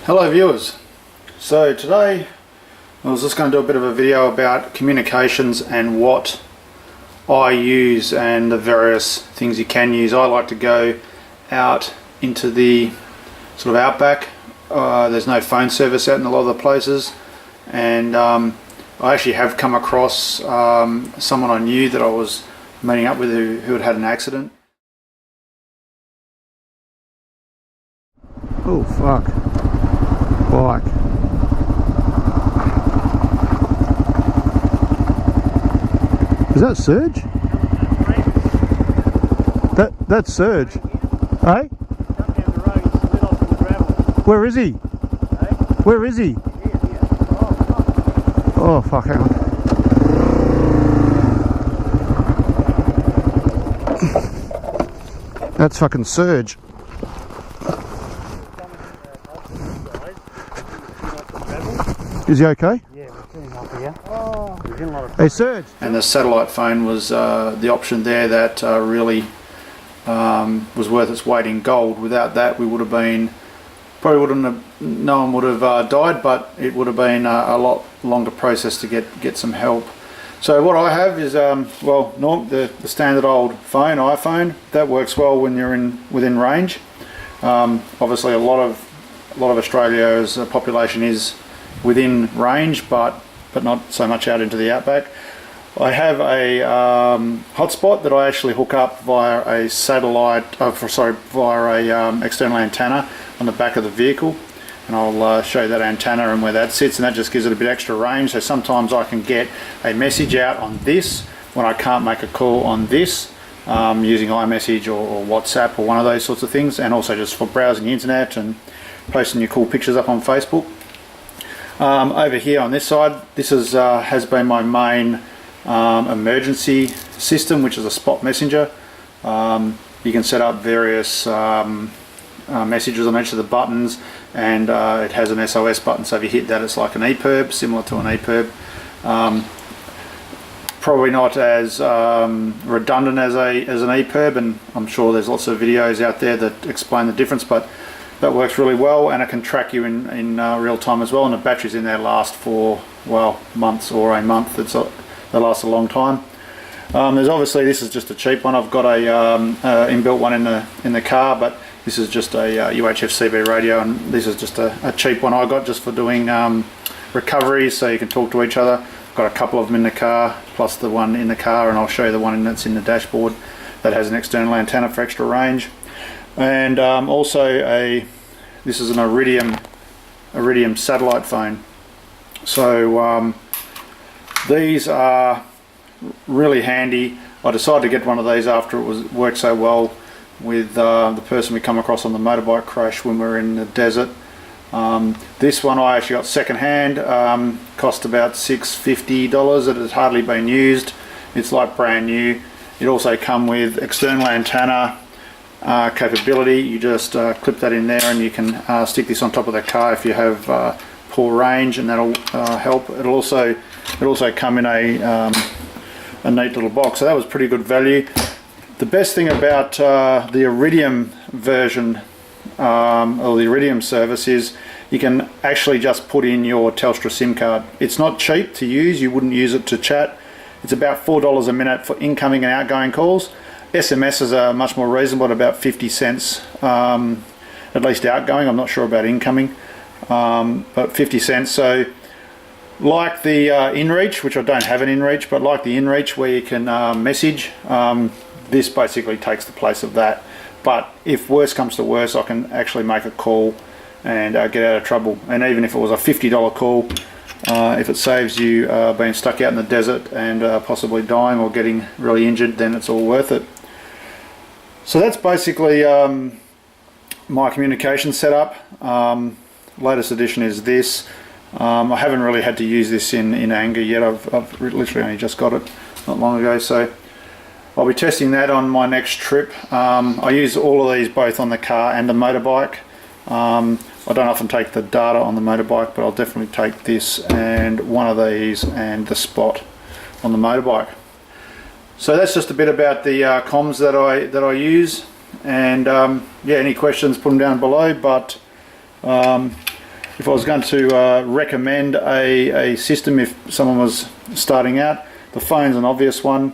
Hello viewers, so today I was just going to do a bit of a video about communications and what I use and the various things you can use. I like to go out into the sort of outback. There's no phone service out in a lot of the places, and I actually have come across someone I knew that I was meeting up with who had had an accident. Oh fuck. Bike. Is that Surge? That's Surge. Hey? Where is he? Where is he? Oh fuck, hang on. That's fucking Surge. Is he okay? Yeah, we've seen him up here. Oh, he's in a lot of hey, Surge! And the satellite phone was the option there that really was worth its weight in gold. Without that, we would have been, probably wouldn't have, no one would have died, but it would have been a lot longer process to get some help. So what I have is, well, the standard old phone, iPhone. That works well when you're within range. Obviously, a lot of Australia's population is within range, but not so much out into the outback. I have a hotspot that I actually hook up via a satellite, via a external antenna on the back of the vehicle, and I'll show you that antenna and where that sits, and that just gives it a bit extra range. So sometimes I can get a message out on this when I can't make a call on this, using iMessage or WhatsApp or one of those sorts of things, and also just for browsing the internet and posting your cool pictures up on Facebook. Over here on this side, this is has been my main emergency system, which is a spot messenger. You can set up various messages on each of the buttons, and it has an SOS button, so if you hit that it's like an EPIRB, similar to an EPIRB. Probably not as redundant as an EPIRB, and I'm sure there's lots of videos out there that explain the difference, but that works really well, and it can track you in real time as well, and the batteries in there last for, well, months or a month. They last a long time. There's obviously, this is just a cheap one. I've got a inbuilt one in the car, but this is just a UHF CB radio, and this is just a cheap one I got just for doing recoveries, so you can talk to each other. I've got a couple of them in the car, plus the one in the car, and I'll show you the one that's in the dashboard that has an external antenna for extra range. And also this is an Iridium satellite phone. So these are really handy. I decided to get one of these after it worked so well with the person we come across on the motorbike crash when we were in the desert. This one I actually got second hand, cost about $650. It has hardly been used. It's like brand new. It also come with external antenna capability. You just clip that in there, and you can stick this on top of the car if you have poor range, and that'll help. It'll also come in a neat little box, so that was pretty good value. The best thing about the Iridium version or the Iridium service is you can actually just put in your Telstra SIM card. It's not cheap to use. You wouldn't use it to chat. It's about $4 a minute for incoming and outgoing calls. SMSs are much more reasonable at about 50 cents, at least outgoing. I'm not sure about incoming, but 50 cents. So like the InReach, which I don't have an InReach, but like the InReach where you can message, this basically takes the place of that. But if worse comes to worse, I can actually make a call and get out of trouble. And even if it was a $50 call, if it saves you being stuck out in the desert and possibly dying or getting really injured, then it's all worth it. So that's basically my communication setup. Latest edition is this. I haven't really had to use this in anger yet. I've literally only just got it not long ago, so I'll be testing that on my next trip. I use all of these both on the car and the motorbike. I don't often take the data on the motorbike, but I'll definitely take this and one of these and the spot on the motorbike. So that's just a bit about the comms that I use, and yeah, any questions, put them down below. But if I was going to recommend a system if someone was starting out, the phone's an obvious one.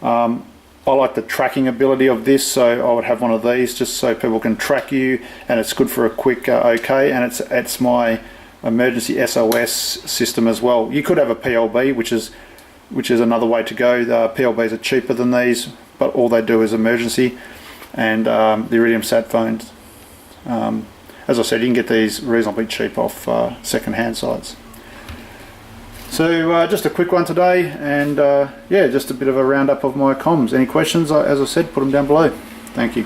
I like the tracking ability of this, so I would have one of these just so people can track you, and it's good for a quick OK, and it's my emergency SOS system as well. You could have a PLB, which is another way to go. The PLBs are cheaper than these, but all they do is emergency. And the Iridium sat phones, as I said, you can get these reasonably cheap off second-hand sites. So just a quick one today, and yeah, just a bit of a roundup of my comms. Any questions, as I said, put them down below. Thank you.